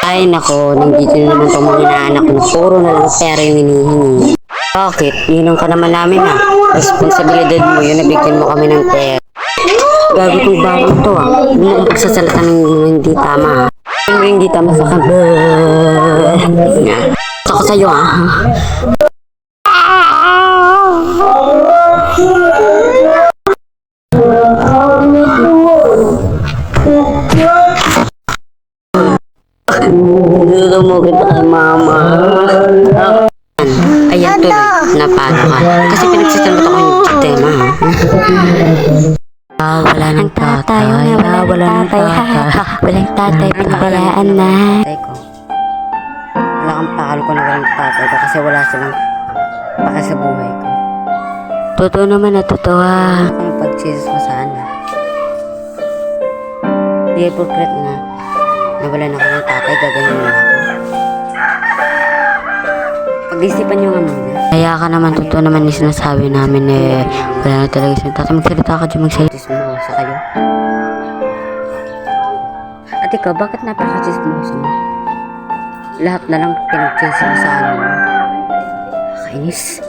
Ay nako, nandito na naman itong mga inaanak na puro na lang pera yung hinihingi. Bakit? Ninong ka naman namin ha. Responsibilidad mo yun, nabigyan mo kami ng pera. Gago tong bagong to ah. Hindi mo pagsasalita ng hindi tama ha. Yung hindi tama sa kanila. Ako sa'yo ah. Gusto mo kita kay mama. Ayan tuloy, napano ka. Kasi pinagsisalot ako yung tema ha. Wala ng tatay. Wala ng tatay. Walang tatay, pinabayaan na. Tatay ko. Wala kang pakal ko na walang tatay ko kasi wala silang paka sa buhay ko. Totoo naman na totoo ha. Kung pag-Jesus mo sana. Di hypocrite na. Nawala na ako ng tatay, gaganin na ako. Pag-isipan nyo nga muna. Kaya ka naman, totoo naman yung sinasabi namin eh. Wala na talaga isang tatay. Magsalita ka dyan, magsalita. Chismosa kayo. At ikaw, bakit napaka-chismosa mo? Lahat na lang pinag-chismosa mo. Kainis.